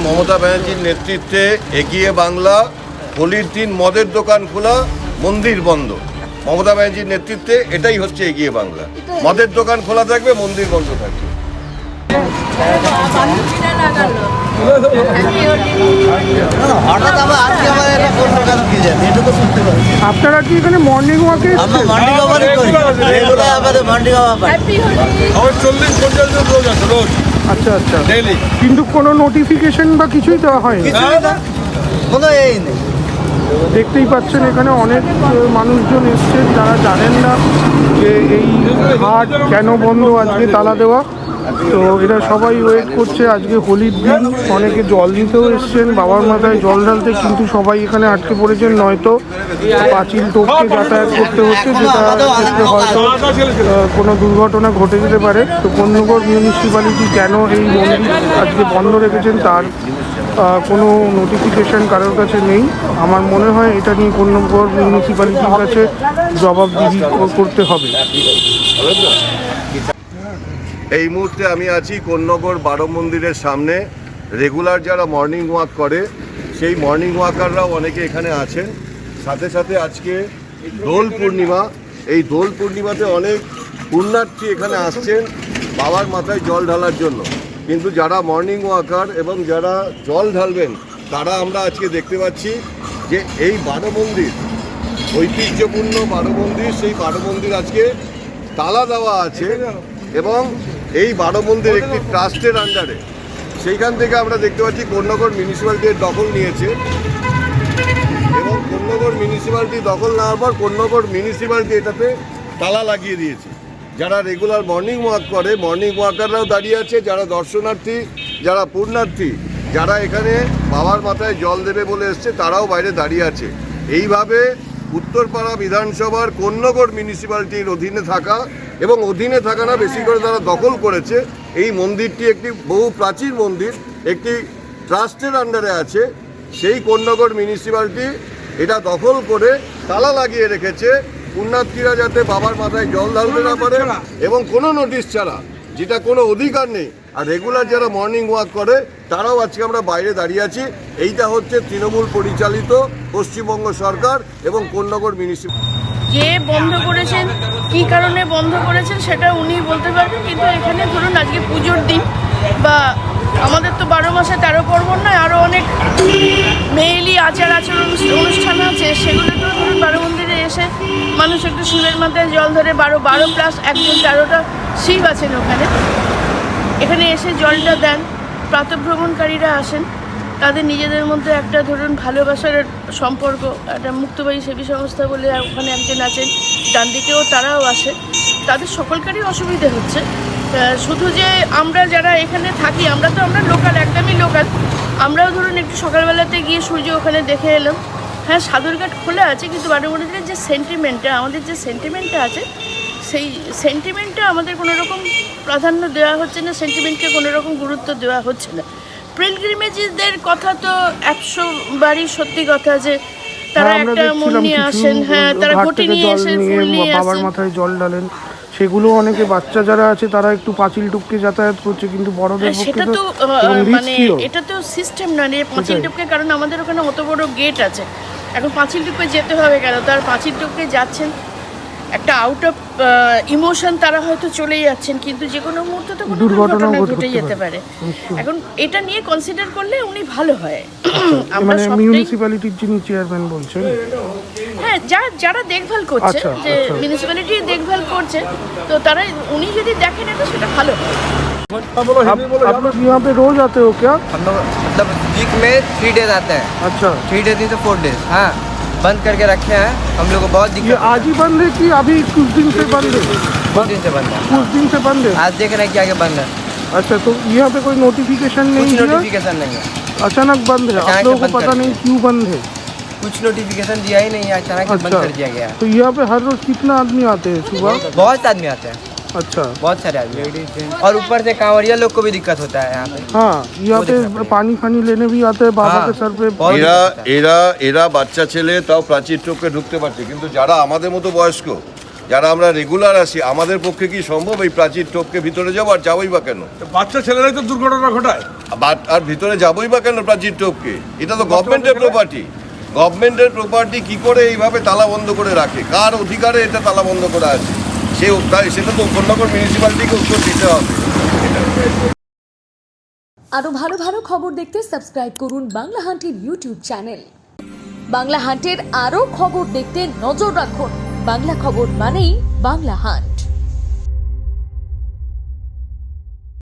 মমতা ব্যানার্জির নেতৃত্বে এগিয়ে বাংলা, হোলির দিন মদের দোকান খোলা, মন্দির বন্ধ। মমতা ব্যানার্জির নেতৃত্বে এটাই হচ্ছে এগিয়ে বাংলা। মদের দোকান খোলা থাকবে, মন্দির বন্ধ থাকবে। আপনারা কি এখানে মর্নিং ওয়াকে? আচ্ছা আচ্ছা, কিন্তু কোনো নোটিফিকেশন বা কিছুই দেওয়া হয়নি? দেখতেই পাচ্ছেন এখানে অনেক মানুষজন এসছেন যারা জানেন না যে এই হাট কেন বন্ধ, আজকে তালা দেওয়া। তো এরা সবাই ওয়েট করছে, আজকে হোলির দিন, অনেকে জল দিতেও এসছেন, বাবার মাথায় জল ঢালতে, কিন্তু সবাই এখানে আটকে পড়েছেন, নয়তো পাঁচিল টপকে যাতায়াত করতে হচ্ছে, যেটা ক্ষেত্রে হয়তো কোনো দুর্ঘটনা ঘটে যেতে পারে। তো কোন্নগর মিউনিসিপ্যালিটি কেন এই মন্দির আজকে বন্ধ রেখেছেন তার কোনো নোটিফিকেশন কারোর কাছে নেই। আমার মনে হয় এটা নিয়ে কোন্নগর মিউনিসিপ্যালিটির কাছে জবাবদিহি করতে হবে। এই মুহূর্তে আমি আছি কোন্নগর বারো মন্দিরের সামনে। রেগুলার যারা মর্নিং ওয়াক করে সেই মর্নিং ওয়াকাররাও অনেকে এখানে আছেন। সাথে সাথে আজকে দোল পূর্ণিমা, এই দোল পূর্ণিমাতে অনেক পুণ্যার্থী এখানে আসছেন বাবার মাথায় জল ঢালার জন্য। কিন্তু যারা মর্নিং ওয়াকার এবং যারা জল ঢালবেন তারা আমরা আজকে দেখতে পাচ্ছি যে এই বারো মন্দির, ঐতিহ্যপূর্ণ বারো মন্দির, সেই বারো মন্দির আজকে তালা দেওয়া আছে এবং এই বারো মন্দির একটি ট্রাস্টের আন্ডারে। সেইখান থেকে আমরা দেখতে পাচ্ছি কোন্নগর মিউনিসিপ্যালিটির দখল নিয়েছে এবং কোন্নগর মিউনিসিপ্যালিটি দখল নেওয়ার পর কোন্নগর মিউনিসিপ্যালিটি এটাতে তালা লাগিয়ে দিয়েছে। যারা রেগুলার মর্নিং ওয়াক করে, মর্নিং ওয়াকাররাও দাঁড়িয়ে আছে, যারা দর্শনার্থী, যারা পুণ্যার্থী, যারা এখানে বাবার মাথায় জল দেবে বলে এসছে তারাও বাইরে দাঁড়িয়ে আছে। এইভাবে উত্তরপাড়া বিধানসভার কোন্নগর মিউনিসিপ্যালিটির অধীনে থাকা এবং অধীনে থাকা না, বেশি করে তারা দখল করেছে। এই মন্দিরটি একটি বহু প্রাচীন মন্দির, একটি ট্রাস্টের আন্ডারে আছে। সেই কোন্নগর মিউনিসিপ্যালিটি এটা দখল করে তালা লাগিয়ে রেখেছে পুণ্যার্থীরা যাতে বাবার মাথায় জল ঢালতে না পারে এবং কোনো নোটিশ ছাড়া, যেটা কোনো অধিকার নেই। আর রেগুলার যারা মর্নিং ওয়াক করে তারাও আজকে আমরা বাইরে দাঁড়িয়ে আছি। এইটা হচ্ছে তৃণমূল পরিচালিত পশ্চিমবঙ্গ সরকার এবং কোন্নগর মিউনিসিপ্যালিটি। যে বন্ধ করেছেন, কী কারণে বন্ধ করেছেন সেটা উনি বলতে পারবেন। কিন্তু এখানে ধরুন আজকে পুজোর দিন, বা আমাদের তো 12 মাসে 13 পার্বণ নয়, আরও অনেক মেয়েলি আচার আচরণ অনুষ্ঠান আছে, সেগুলোতেও ধরুন বারো মন্দিরে এসে মানুষ একটু শিবের মাথায় জল ধরে, 12 প্লাস একজন 13টা শিব আছেন ওখানে, এখানে এসে জলটা দেন। প্রাতঃভ্রমণকারীরা আসেন, তাদের নিজেদের মধ্যে একটা ধরুন ভালোবাসার সম্পর্ক, একটা মুক্তবাহী সেবী সংস্থা বলে ওখানে একজন আছেন, ডান দিকেও তারাও আসে। তাদের সকলকারই অসুবিধে হচ্ছে। শুধু যে আমরা যারা এখানে থাকি, আমরা লোকাল, একদমই লোকাল, আমরাও ধরুন একটু সকালবেলাতে গিয়ে সূর্য ওখানে দেখে এলাম। হ্যাঁ, সাদুরঘাট খোলা আছে, কিন্তু বারো মন্দিরের যে সেন্টিমেন্টটা, আমাদের যে সেন্টিমেন্টটা আছে, সেই সেন্টিমেন্টটা আমাদের কোনো রকম প্রাধান্য দেওয়া হচ্ছে না, সেন্টিমেন্টকে কোনো রকম গুরুত্ব দেওয়া হচ্ছে না। পিলগ্রিমেজদের কথা তো 100 বারই সত্যি কথা, যে তারা একটা মন নিয়ে আসেন, হ্যাঁ, তারা ঘটি নিয়ে এসে ফুল নিয়ে বাবার মাথায় জল ঢালেন, সেগুলো অনেকে বাচ্চা যারা আছে তারা একটু পাঁচিল টপকে যাতায়াত করছে, কিন্তু বড়দের সেটা তো মানে এটা তো সিস্টেম নয় পাঁচিল টপকে, কারণ আমাদের ওখানে অত বড় গেট আছে। এখন পাঁচিল টপকে যেতে হবে কেন? তার পাঁচিল টপকে যাচ্ছেন একটা আউট অফ ইমোশন, তারা হয়তো চলেই যাচ্ছেন, কিন্তু যে কোনো মুহূর্তে তো দুর্ঘটনা ঘটে যেতে পারে। এখন এটা নিয়ে কনসিডার করলে উনি ভালো হয়। আমরা মিউনিসিপ্যালিটির যিনি চেয়ারম্যান বলছেন, হ্যাঁ, যারা দেখভাল করছে, যে মিউনিসিপ্যালিটি দেখভাল করছে, তো তারা উনি যদি দেখেন এটা, সেটা ভালো হয়। आप लोग यहाँ पे रोज आते हो क्या? हम लोग मतलब वीक में 3 डेज आते हैं। अच्छा, 3 डेज नहीं तो 4 डेज। हाँ, बंद करके रखे हैं, हम लोग को बहुत ये दिक्कत। आज ही बंद है कि अभी कुछ दिन से बंद है? कुछ दिन से बंद है। कुछ दिन से बंद है। आज देख रहे हैं कि आगे बंद है। अच्छा, तो यहाँ पे कोई नोटिफिकेशन कुछ नहीं है? नोटिफिकेशन नहीं है, अचानक बंद है, आप लोगों को पता नहीं क्यों बंद है? कुछ नोटिफिकेशन दिया ही नहीं है, अचानक से बंद कर दिया गया है। तो यहाँ पे हर रोज कितना आदमी आते हैं सुबह? बहुत आदमी आते हैं, अच्छा, बहुत सारे आदमी, और ऊपर से कांवरिया लोग को भी दिक्कत होता है यहाँ पे। हाँ, यहाँ पे पानी फानी लेने भी आते हैं बाबा के सर पे। এরা বাচ্চা ছেলে, তাও প্রাচীর টপকে ঢুকতে পারছে, কিন্তু যারা আমাদের মতো বয়স্ক, যারা আমরা রেগুলার আসি, আমাদের পক্ষে কি সম্ভব এই প্রাচীর টপকে ভিতরে যাবো? আর যাবোই বা কেন? বাচ্চা ছেলেরাই তো দুর্ঘটনা ঘটায়। আর ভিতরে যাবোই বা কেন প্রাচীর টপকে? এটা তো গভর্নমেন্টের প্রপার্টি। গভর্নমেন্টের প্রপার্টি কি করে এইভাবে তালা বন্ধ করে রাখে? কার অধিকারে এটা তালা বন্ধ করা আছে? সেটা তো কোন্নগর মিউনিসিপ্যালিটিকে উত্তর দিতে হবে। আরো ভালো ভালো খবর দেখতে সাবস্ক্রাইব করুন বাংলা হান্টের ইউটিউব চ্যানেল। বাংলা হান্টের আরো খবর দেখতে নজর রাখুন। বাংলা খবর মানেই বাংলা হান্ট।